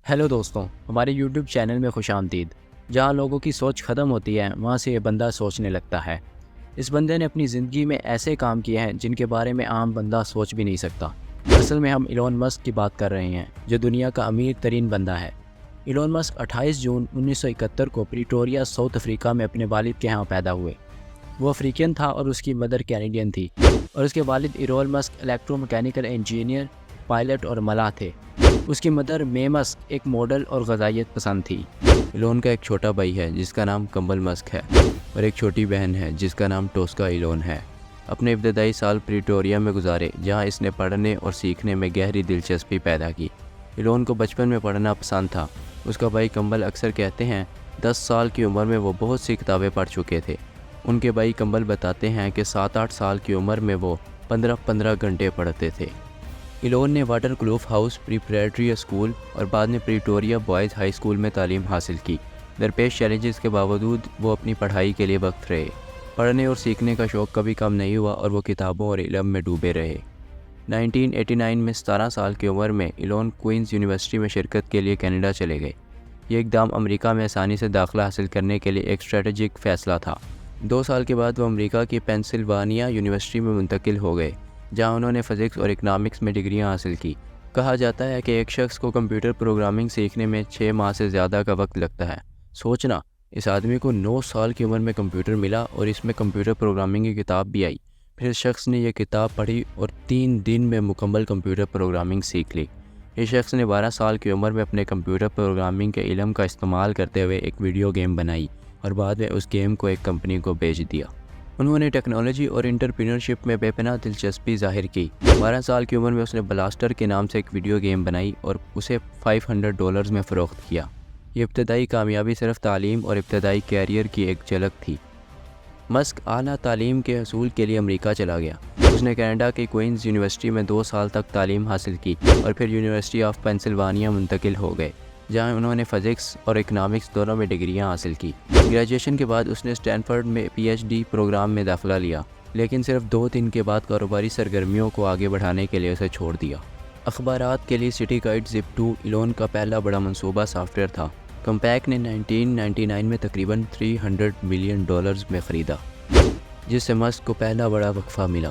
Hello دوستوں، ہمارے YouTube channel میں خوش آمدید۔ جہاں لوگوں کی سوچ ختم ہوتی ہے وہاں سے یہ بندہ سوچنے لگتا ہے۔ اس بندے نے اپنی زندگی میں ایسے کام کیے ہیں جن کے بارے میں عام بندہ سوچ بھی نہیں سکتا۔ اصل میں ہم ایلون مسک کی بات کر رہے ہیں، جو دنیا کا امیر ترین بندہ ہے۔ ایلون مسک 28 جون 1971 کو پریٹوریا ساؤتھ افریقہ میں اپنے والد کے ہاں پیدا ہوئے۔ وہ افریقین تھا اور اس کی مدر کینیڈین تھی، اور اس کے والد ایرول مسک الیکٹرو میکینیکل انجینئر، پائلٹ اور ملاح تھے۔ اس کی مدر مے مسک ایک ماڈل اور غذائیت پسند تھی۔ ایلون کا ایک چھوٹا بھائی ہے جس کا نام کمبل مسک ہے، اور ایک چھوٹی بہن ہے جس کا نام ٹوسکا ایلون ہے۔ اپنے ابتدائی سال پریٹوریا میں گزارے، جہاں اس نے پڑھنے اور سیکھنے میں گہری دلچسپی پیدا کی۔ ایلون کو بچپن میں پڑھنا پسند تھا۔ اس کا بھائی کمبل اکثر کہتے ہیں 10 سال کی عمر میں وہ بہت سی کتابیں پڑھ چکے تھے۔ ان کے بھائی کمبل بتاتے ہیں کہ 7-8 سال کی عمر میں وہ 15 گھنٹے پڑھتے تھے۔ ایلون نے واٹر کلوف ہاؤس پریپریٹری اسکول اور بعد میں پریٹوریا بوائز ہائی اسکول میں تعلیم حاصل کی۔ درپیش چیلنجز کے باوجود وہ اپنی پڑھائی کے لیے وقت رہے۔ پڑھنے اور سیکھنے کا شوق کبھی کم نہیں ہوا اور وہ کتابوں اور علم میں ڈوبے رہے۔ 1989 میں 17 سال کی عمر میں ایلون کوئنز یونیورسٹی میں شرکت کے لیے کینیڈا چلے گئے۔ یہ اقدام امریکہ میں آسانی سے داخلہ حاصل کرنے کے لیے ایک اسٹریٹجک فیصلہ تھا۔ 2 سال کے بعد وہ امریکہ کی پینسلوانیا یونیورسٹی میں منتقل ہو گئے، جہاں انہوں نے فزکس اور اکنامکس میں ڈگریاں حاصل کی۔ کہا جاتا ہے کہ ایک شخص کو کمپیوٹر پروگرامنگ سیکھنے میں 6 ماہ سے زیادہ کا وقت لگتا ہے۔ سوچنا، اس آدمی کو 9 سال کی عمر میں کمپیوٹر ملا اور اس میں کمپیوٹر پروگرامنگ کی کتاب بھی آئی۔ پھر اس شخص نے یہ کتاب پڑھی اور 3 دن میں مکمل کمپیوٹر پروگرامنگ سیکھ لی۔ اس شخص نے 12 سال کی عمر میں اپنے کمپیوٹر پروگرامنگ کے علم کا استعمال کرتے ہوئے ایک ویڈیو گیم بنائی اور بعد میں اس گیم کو ایک کمپنی کو بیچ دیا۔ انہوں نے ٹیکنالوجی اور انٹرپرینیورشپ میں بے پناہ دلچسپی ظاہر کی۔ 12 سال کی عمر میں اس نے بلاسٹر کے نام سے ایک ویڈیو گیم بنائی اور اسے $500 میں فروخت کیا۔ یہ ابتدائی کامیابی صرف تعلیم اور ابتدائی کیریئر کی ایک جھلک تھی۔ مسک اعلیٰ تعلیم کے حصول کے لیے امریکہ چلا گیا۔ اس نے کینیڈا کی کوئنز یونیورسٹی میں 2 سال تک تعلیم حاصل کی اور پھر یونیورسٹی آف پینسلوانیا منتقل ہو گئے، جہاں انہوں نے فزکس اور اکنامکس دونوں میں ڈگریاں حاصل کی۔ گریجویشن کے بعد اس نے اسٹینفورڈ میں PhD پروگرام میں داخلہ لیا، لیکن صرف 2 دن کے بعد کاروباری سرگرمیوں کو آگے بڑھانے کے لیے اسے چھوڑ دیا۔ اخبارات کے لیے سٹی گائیڈ زپ2 ایلون کا پہلا بڑا منصوبہ سافٹ ویئر تھا۔ کمپیک نے 1999 میں تقریباً $300 ملین میں خریدا، جس سے مسک کو پہلا بڑا وقفہ ملا۔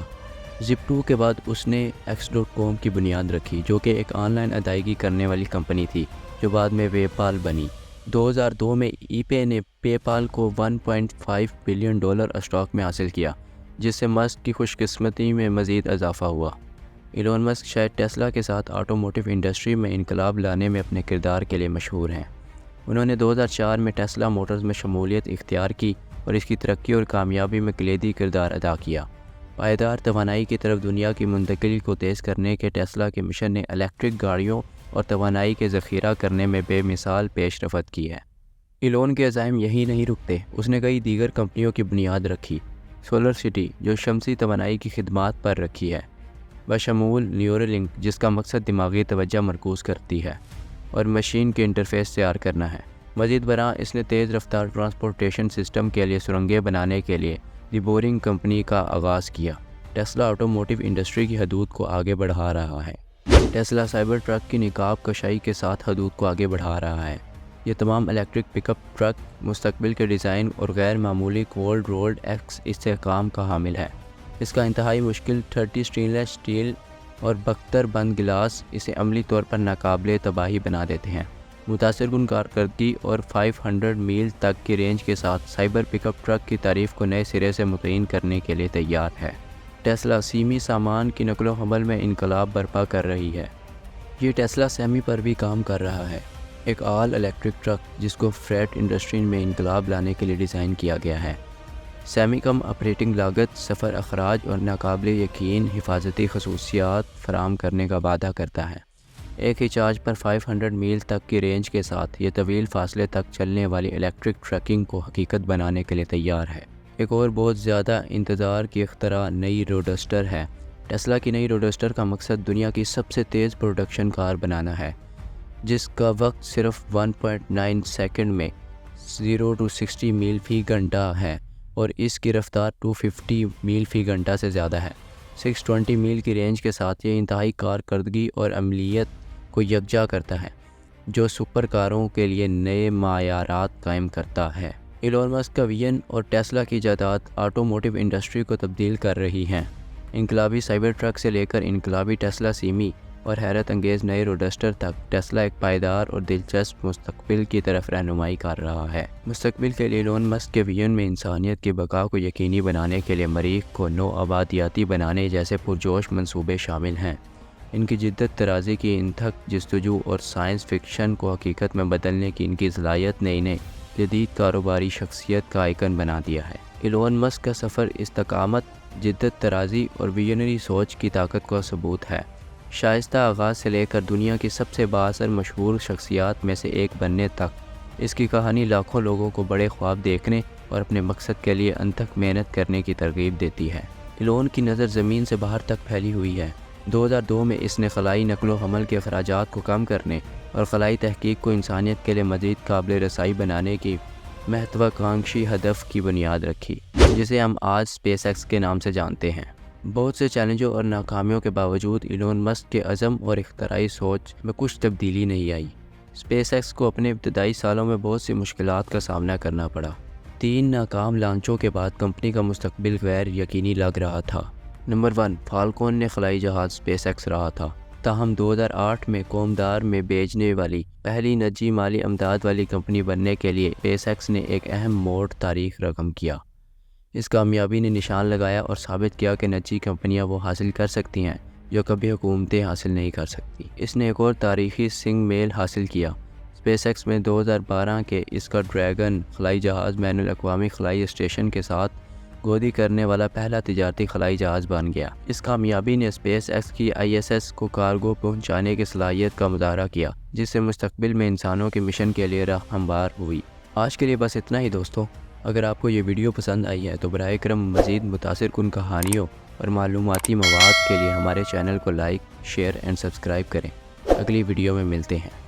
زپ2 کے بعد اس نے X.com کی بنیاد رکھی، جو کہ ایک آن لائن ادائیگی کرنے والی کمپنی تھی جو بعد میں پے پال بنی۔ 2002 میں ای پے نے پے پال کو $1.5 بلین اسٹاک میں حاصل کیا، جس سے مسک کی خوش قسمتی میں مزید اضافہ ہوا۔ ایلون مسک شاید ٹیسلا کے ساتھ آٹوموٹیو انڈسٹری میں انقلاب لانے میں اپنے کردار کے لیے مشہور ہیں۔ انہوں نے 2004 میں ٹیسلا موٹرز میں شمولیت اختیار کی اور اس کی ترقی اور کامیابی میں کلیدی کردار ادا کیا۔ پائیدار توانائی کی طرف دنیا کی منتقلی کو تیز کرنے کے ٹیسلا کے مشن نے الیکٹرک گاڑیوں اور توانائی کے ذخیرہ کرنے میں بے مثال پیش رفت کی ہے۔ ایلون کے عزائم یہی نہیں رکتے، اس نے کئی دیگر کمپنیوں کی بنیاد رکھی۔ سولر سٹی، جو شمسی توانائی کی خدمات پر رکھی ہے، بشمول نیورولنک، جس کا مقصد دماغی توجہ مرکوز کرتی ہے اور مشین کے انٹرفیس تیار کرنا ہے۔ مزید برآں اس نے تیز رفتار ٹرانسپورٹیشن سسٹم کے لیے سرنگیں بنانے کے لیے دی بورنگ کمپنی کا آغاز کیا۔ ٹیسلا آٹوموٹیو انڈسٹری کی حدود کو آگے بڑھا رہا ہے۔ ٹیسلا سائبر ٹرک کی نقاب کشائی کے ساتھ حدود کو آگے بڑھا رہا ہے۔ یہ تمام الیکٹرک پک اپ ٹرک مستقبل کے ڈیزائن اور غیر معمولی کولڈ رولڈ ایکس استحکام کا حامل ہے۔ اس کا انتہائی مشکل 30 سٹینلیس سٹیل اور 72 بند گلاس اسے عملی طور پر ناقابل تباہی بنا دیتے ہیں۔ متاثر کن کارکردگی اور 500 میل تک کی رینج کے ساتھ سائبر پک اپ ٹرک کی تعریف کو نئے سرے سے متعین کرنے کے لیے تیار ہے۔ ٹیسلا سیمی سامان کی نقل و حمل میں انقلاب برپا کر رہی ہے۔ یہ ٹیسلا سیمی پر بھی کام کر رہا ہے، ایک آل الیکٹرک ٹرک جس کو فریٹ انڈسٹری میں انقلاب لانے کے لیے ڈیزائن کیا گیا ہے۔ سیمی کم آپریٹنگ لاگت، سفر اخراج اور ناقابل یقین حفاظتی خصوصیات فراہم کرنے کا وعدہ کرتا ہے۔ ایک ہی چارج پر 500 میل تک کی رینج کے ساتھ یہ طویل فاصلے تک چلنے والی الیکٹرک ٹرکنگ کو حقیقت بنانے کے لیے تیار ہے۔ ایک اور بہت زیادہ انتظار کی اختراع نئی روڈسٹر ہے۔ ٹیسلا کی نئی روڈسٹر کا مقصد دنیا کی سب سے تیز پروڈکشن کار بنانا ہے، جس کا وقت صرف 1.9 سیکنڈ میں 0 to 60 میل فی گھنٹہ ہے اور اس کی رفتار 250 میل فی گھنٹہ سے زیادہ ہے۔ 620 میل کی رینج کے ساتھ یہ انتہائی کارکردگی اور عملیت کو یکجا کرتا ہے۔ جو سپر کاروں کے لیے نئے معیارات قائم کرتا ہے۔ ایلون مسک کا ویژن اور ٹیسلا کی ایجادات آٹوموٹیو انڈسٹری کو تبدیل کر رہی ہیں۔ انقلابی سائبر ٹرک سے لے کر انقلابی ٹیسلا سیمی اور حیرت انگیز نئے روڈسٹر تک، ٹیسلا ایک پائیدار اور دلچسپ مستقبل کی طرف رہنمائی کر رہا ہے۔ مستقبل کے لیے ایلون مسک کے ویژن میں انسانیت کی بقا کو یقینی بنانے کے لیے مریخ کو نو آبادیاتی بنانے جیسے پرجوش منصوبے شامل ہیں۔ ان کی جدت طرازی کی انتھک جستجو اور سائنس فکشن کو حقیقت میں بدلنے کی ان کی صلاحیت نے انہیں جدید کاروباری شخصیت کا آئیکن بنا دیا ہے۔ ایلون مسک کا سفر استقامت، جدت طرازی اور ویژنری سوچ کی طاقت کا ثبوت ہے۔ شائستہ آغاز سے لے کر دنیا کی سب سے بااثر مشہور شخصیات میں سے ایک بننے تک، اس کی کہانی لاکھوں لوگوں کو بڑے خواب دیکھنے اور اپنے مقصد کے لیے انتھک محنت کرنے کی ترغیب دیتی ہے۔ ایلون کی نظر زمین سے باہر تک پھیلی ہوئی ہے۔ 2002 میں اس نے خلائی نقل و حمل کے اخراجات کو کم کرنے اور خلائی تحقیق کو انسانیت کے لیے مزید قابل رسائی بنانے کی مہتواکانکشی ہدف کی بنیاد رکھی، جسے ہم آج اسپیس ایکس کے نام سے جانتے ہیں۔ بہت سے چیلنجوں اور ناکامیوں کے باوجود ایلون مسک کے عزم اور اختراعی سوچ میں کچھ تبدیلی نہیں آئی۔ اسپیس ایکس کو اپنے ابتدائی سالوں میں بہت سی مشکلات کا سامنا کرنا پڑا۔ 3 ناکام لانچوں کے بعد کمپنی کا مستقبل غیر یقینی لگ رہا تھا۔ نمبر 1، فالکون نے خلائی جہاز اسپیس ایکس رہا تھا، تاہم 2008 میں قومدار میں بھیجنے والی پہلی نجی مالی امداد والی کمپنی بننے کے لیے اسپیس ایکس نے ایک اہم موڑ تاریخ رقم کیا۔ اس کامیابی نے نشان لگایا اور ثابت کیا کہ نجی کمپنیاں وہ حاصل کر سکتی ہیں جو کبھی حکومتیں حاصل نہیں کر سکتی۔ اس نے ایک اور تاریخی سنگ میل حاصل کیا۔ اسپیس ایکس میں 2012 کے اس کا ڈریگن خلائی جہاز بین الاقوامی خلائی اسٹیشن کے ساتھ گودی کرنے والا پہلا تجارتی خلائی جہاز بن گیا۔ اس کامیابی نے اسپیس ایکس کی ISS کو کارگو پہنچانے کی صلاحیت کا مظاہرہ کیا، جس سے مستقبل میں انسانوں کے مشن کے لیے راہ ہموار ہوئی۔ آج کے لیے بس اتنا ہی دوستوں۔ اگر آپ کو یہ ویڈیو پسند آئی ہے تو براہ کرم مزید متاثر کن کہانیوں اور معلوماتی مواد کے لیے ہمارے چینل کو لائک، شیئر اینڈ سبسکرائب کریں۔ اگلی ویڈیو میں ملتے ہیں۔